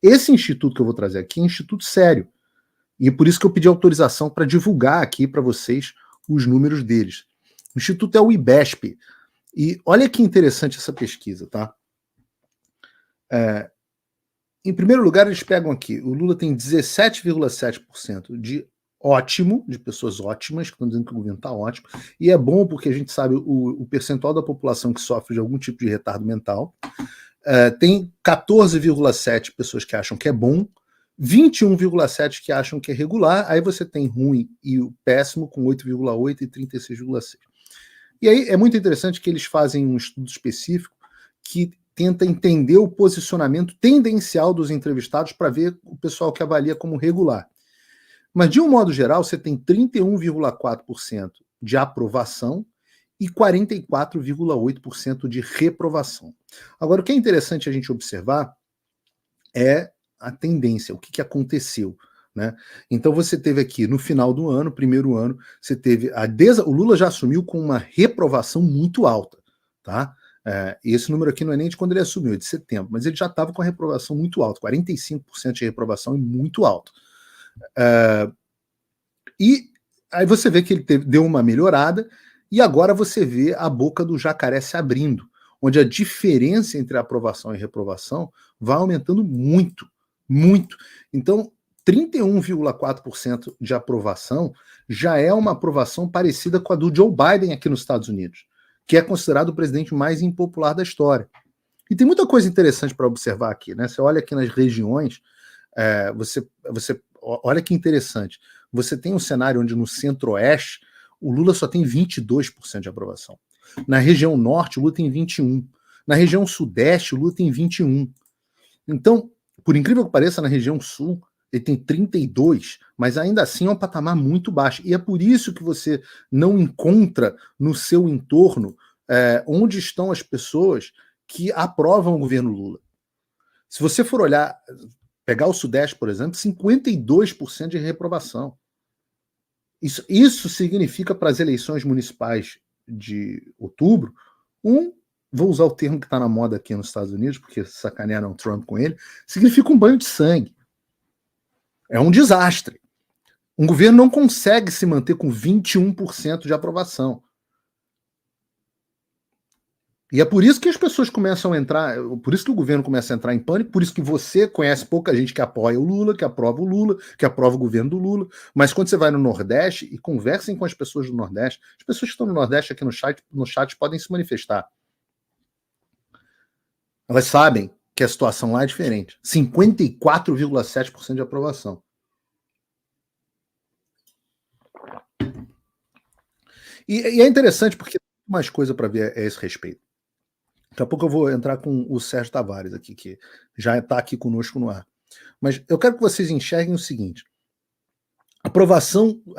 Esse instituto que eu vou trazer aqui é um instituto sério. E por isso que eu pedi autorização para divulgar aqui para vocês os números deles. O instituto é o IBESP. E olha que interessante essa pesquisa, tá? Em primeiro lugar, eles pegam aqui, o Lula tem 17,7% de ótimo, de pessoas ótimas, que estão dizendo que o governo está ótimo, e é bom porque a gente sabe o percentual da população que sofre de algum tipo de retardo mental. Tem 14,7% pessoas que acham que é bom, 21,7% que acham que é regular, aí você tem ruim e o péssimo com 8,8% e 36,6%. E aí é muito interessante que eles fazem um estudo específico que tenta entender o posicionamento tendencial dos entrevistados para ver o pessoal que avalia como regular. Mas, de um modo geral, você tem 31,4% de aprovação e 44,8% de reprovação. Agora, o que é interessante a gente observar é a tendência, o que aconteceu. Né? Então você teve aqui, no final do ano, primeiro ano, você teve o Lula já assumiu com uma reprovação muito alta. Tá? Esse número aqui não é nem de quando ele assumiu, é de setembro, mas ele já estava com a reprovação muito alta, 45% de reprovação e muito alto. E aí você vê que ele deu uma melhorada, e agora você vê a boca do jacaré se abrindo, onde a diferença entre aprovação e reprovação vai aumentando muito, muito. Então, 31,4% de aprovação já é uma aprovação parecida com a do Joe Biden aqui nos Estados Unidos, que é considerado o presidente mais impopular da história. E tem muita coisa interessante para observar aqui, né? Você olha aqui nas regiões, você olha que interessante. Você tem um cenário onde no centro-oeste o Lula só tem 22% de aprovação. Na região norte, o Lula tem 21%. Na região sudeste, o Lula tem 21%. Então, por incrível que pareça, na região sul, ele tem 32%, mas ainda assim é um patamar muito baixo. E é por isso que você não encontra no seu entorno onde estão as pessoas que aprovam o governo Lula. Se você for olhar, pegar o Sudeste, por exemplo, 52% de reprovação. Isso significa para as eleições municipais de outubro, vou usar o termo que está na moda aqui nos Estados Unidos, porque sacanearam o Trump com ele, significa um banho de sangue. É um desastre. Um governo não consegue se manter com 21% de aprovação. E é por isso que as pessoas começam a entrar, por isso que o governo começa a entrar em pânico, por isso que você conhece pouca gente que apoia o Lula, que aprova o Lula, que aprova o governo do Lula, mas quando você vai no Nordeste e conversem com as pessoas do Nordeste, as pessoas que estão no Nordeste aqui no chat podem se manifestar. Elas sabem que a situação lá é diferente. 54,7% de aprovação. E é interessante porque tem mais coisa para ver a esse respeito. Daqui a pouco eu vou entrar com o Sérgio Tavares aqui, que já está aqui conosco no ar. Mas eu quero que vocês enxerguem o seguinte: a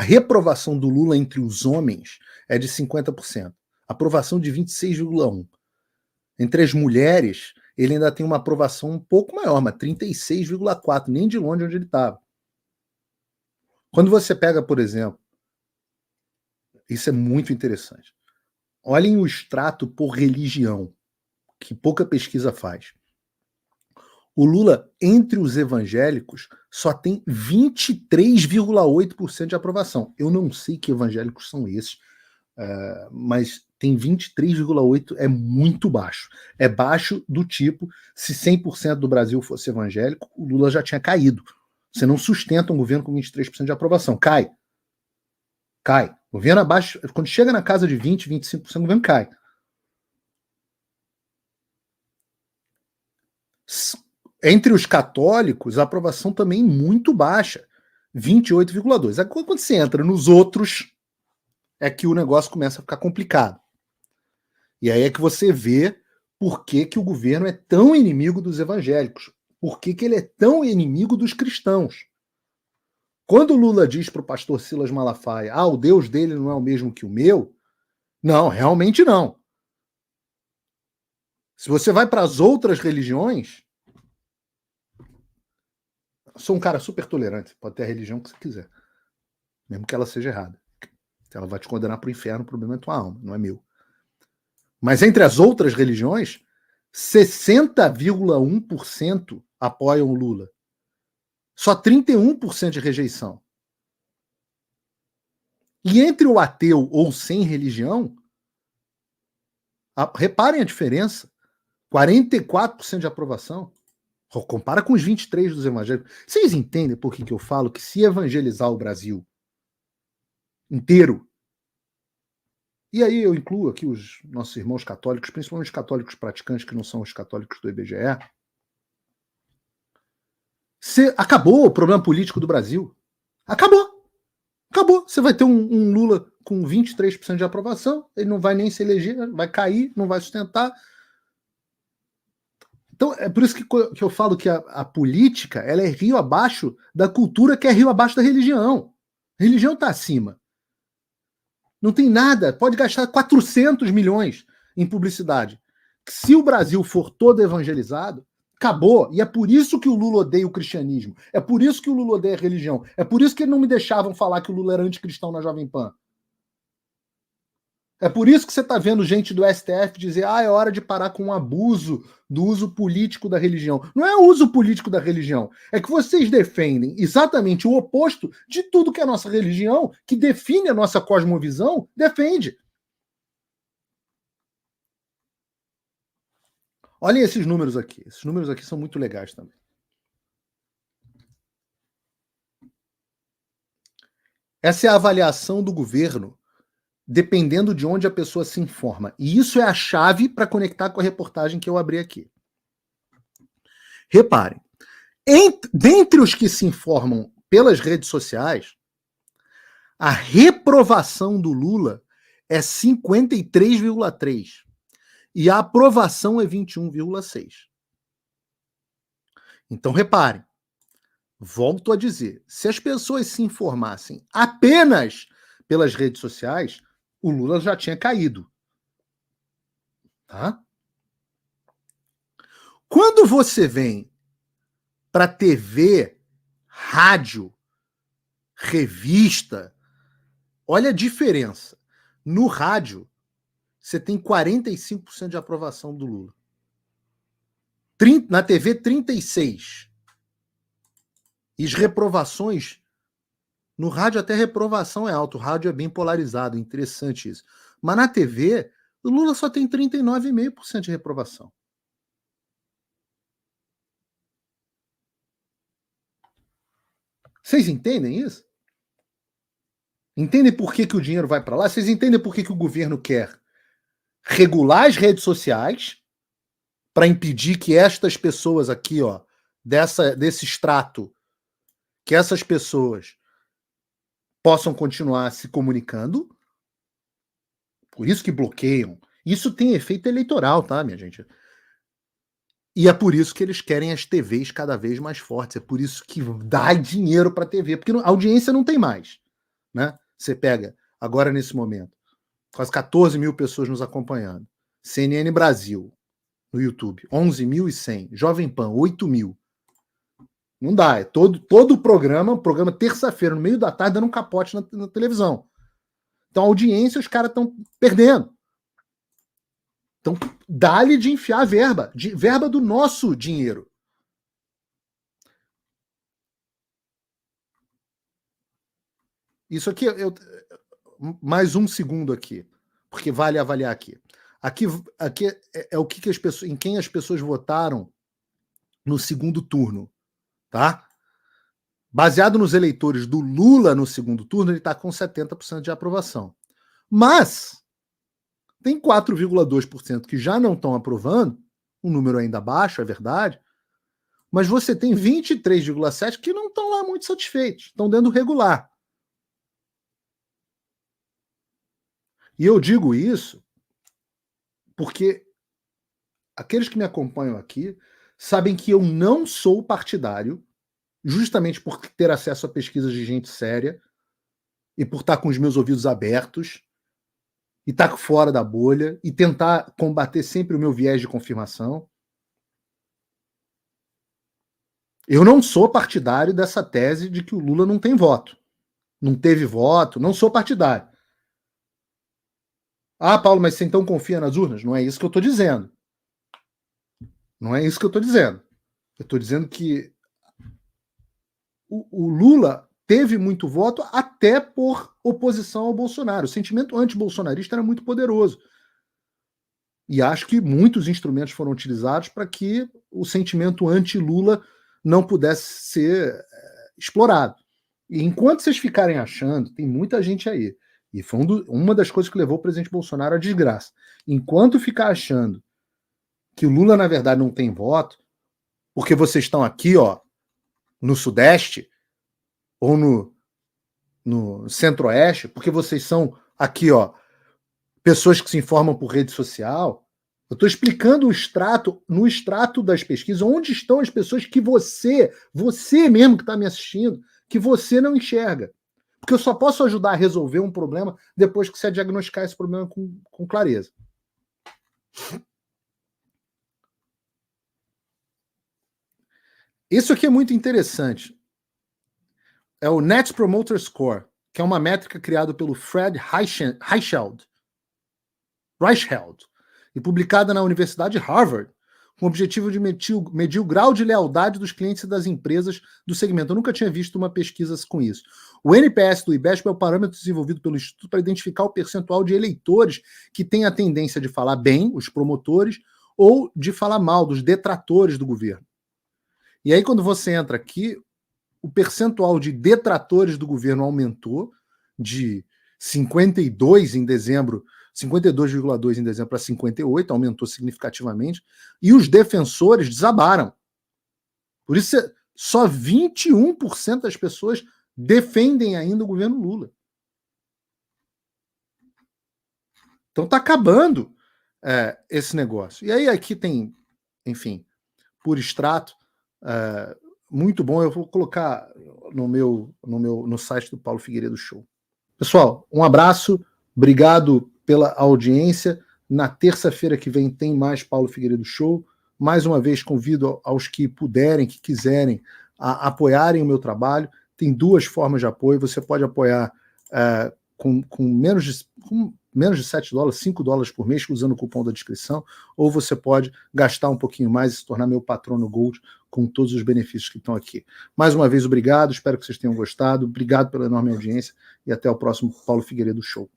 reprovação do Lula entre os homens é de 50%. Aprovação de 26,1%. Entre as mulheres, ele ainda tem uma aprovação um pouco maior, mas 36,4%, nem de longe onde ele estava. Quando você pega, por exemplo, isso é muito interessante. Olhem o extrato por religião, que pouca pesquisa faz. O Lula, entre os evangélicos, só tem 23,8% de aprovação. Eu não sei que evangélicos são esses, mas tem 23,8%, é muito baixo. É baixo do tipo, se 100% do Brasil fosse evangélico, o Lula já tinha caído. Você não sustenta um governo com 23% de aprovação. Cai. O governo abaixo, quando chega na casa de 20%, 25%, o governo cai. Entre os católicos, a aprovação também muito baixa, 28,2%. Agora, quando você entra nos outros, é que o negócio começa a ficar complicado. E aí é que você vê por que o governo é tão inimigo dos evangélicos, por que ele é tão inimigo dos cristãos. Quando o Lula diz para o pastor Silas Malafaia, o Deus dele não é o mesmo que o meu, não, realmente não. Se você vai para as outras religiões, sou um cara super tolerante, pode ter a religião que você quiser, mesmo que ela seja errada. Ela vai te condenar para o inferno, o problema é tua alma, não é meu. Mas entre as outras religiões, 60,1% apoiam o Lula. Só 31% de rejeição. E entre o ateu ou sem religião, reparem a diferença. 44% de aprovação. Compara com os 23% dos evangélicos. Vocês entendem por que eu falo que se evangelizar o Brasil inteiro, e aí eu incluo aqui os nossos irmãos católicos, principalmente os católicos praticantes, que não são os católicos do IBGE, acabou o problema político do Brasil. Acabou. Acabou. Você vai ter um Lula com 23% de aprovação, ele não vai nem se eleger, vai cair, não vai sustentar. Então, é por isso que eu falo que a política ela é rio abaixo da cultura, que é rio abaixo da religião. A religião está acima. Não tem nada. Pode gastar 400 milhões em publicidade. Se o Brasil for todo evangelizado, acabou. E é por isso que o Lula odeia o cristianismo. É por isso que o Lula odeia a religião. É por isso que não me deixavam falar que o Lula era anticristão na Jovem Pan. É por isso que você está vendo gente do STF dizer é hora de parar com o abuso do uso político da religião. Não é o uso político da religião. É que vocês defendem exatamente o oposto de tudo que a nossa religião, que define a nossa cosmovisão, defende. Olhem esses números aqui. Esses números aqui são muito legais também. Essa é a avaliação do governo dependendo de onde a pessoa se informa. E isso é a chave para conectar com a reportagem que eu abri aqui. Reparem, dentre os que se informam pelas redes sociais, a reprovação do Lula é 53,3% e a aprovação é 21,6%. Então, reparem, volto a dizer, se as pessoas se informassem apenas pelas redes sociais, o Lula já tinha caído. Tá? Quando você vem para TV, rádio, revista, olha a diferença. No rádio, você tem 45% de aprovação do Lula. Na TV, 36%. E as reprovações, no rádio até reprovação é alta, o rádio é bem polarizado, interessante isso. Mas na TV, o Lula só tem 39,5% de reprovação. Vocês entendem isso? Entendem por que o dinheiro vai para lá? Vocês entendem por que o governo quer regular as redes sociais para impedir que estas pessoas aqui, ó, desse extrato, que essas pessoas possam continuar se comunicando? Por isso que bloqueiam. Isso tem efeito eleitoral, tá, minha gente? E é por isso que eles querem as TVs cada vez mais fortes. É por isso que dá dinheiro para a TV, porque a audiência não tem mais, né? Você pega, agora nesse momento, quase 14 mil pessoas nos acompanhando. CNN Brasil, no YouTube, 11.100. Jovem Pan, 8 mil. Não dá, é todo o programa terça-feira, no meio da tarde, dando um capote na televisão. Então, a audiência, os caras estão perdendo. Então, dá-lhe de enfiar verba do nosso dinheiro. Isso aqui, mais um segundo aqui, porque vale avaliar aqui. Aqui é o que as pessoas, em quem as pessoas votaram no segundo turno, tá? Baseado nos eleitores do Lula no segundo turno, ele está com 70% de aprovação. Mas tem 4,2% que já não estão aprovando, um número ainda baixo, é verdade, mas você tem 23,7% que não estão lá muito satisfeitos, estão dentro regular. E eu digo isso porque aqueles que me acompanham aqui sabem que eu não sou partidário, justamente por ter acesso a pesquisas de gente séria e por estar com os meus ouvidos abertos e estar fora da bolha e tentar combater sempre o meu viés de confirmação. Eu não sou partidário dessa tese de que o Lula não tem voto. Não teve voto, não sou partidário. Ah, Paulo, mas você então confia nas urnas? Não é isso que eu estou dizendo. Não é isso que eu estou dizendo. Eu estou dizendo que o Lula teve muito voto até por oposição ao Bolsonaro. O sentimento anti-bolsonarista era muito poderoso. E acho que muitos instrumentos foram utilizados para que o sentimento anti-Lula não pudesse ser explorado. E enquanto vocês ficarem achando, tem muita gente aí, e foi uma das coisas que levou o presidente Bolsonaro à desgraça. Enquanto ficar achando que o Lula, na verdade, não tem voto, porque vocês estão aqui, ó, no Sudeste, ou no Centro-Oeste, porque vocês são aqui, ó, pessoas que se informam por rede social. Eu estou explicando no extrato das pesquisas, onde estão as pessoas que você mesmo que está me assistindo, que você não enxerga. Porque eu só posso ajudar a resolver um problema depois que você diagnosticar esse problema com clareza. Isso aqui é muito interessante. É o Net Promoter Score, que é uma métrica criada pelo Fred Reichheld, e publicada na Universidade de Harvard, com o objetivo de medir o grau de lealdade dos clientes e das empresas do segmento. Eu nunca tinha visto uma pesquisa com isso. O NPS do IBESP é o parâmetro desenvolvido pelo Instituto para identificar o percentual de eleitores que têm a tendência de falar bem, os promotores, ou de falar mal, dos detratores do governo. E aí, quando você entra aqui, o percentual de detratores do governo aumentou de 52 em dezembro, 52,2 em dezembro para 58, aumentou significativamente, e os defensores desabaram. Por isso, só 21% das pessoas defendem ainda o governo Lula. Então está acabando esse negócio. E aí aqui tem, enfim, por extrato, muito bom. Eu vou colocar no site do Paulo Figueiredo Show. Pessoal, um abraço, obrigado pela audiência. Na terça-feira que vem tem mais Paulo Figueiredo Show. Mais uma vez com aos que puderem, que quiserem, a apoiarem o meu trabalho. Tem duas formas de apoio. Você pode apoiar com menos de $7, $5 por mês, usando o cupom da descrição, ou você pode gastar um pouquinho mais e se tornar meu patrono Gold com todos os benefícios que estão aqui. Mais uma vez, obrigado, espero que vocês tenham gostado, obrigado pela enorme audiência e até o próximo Paulo Figueiredo Show.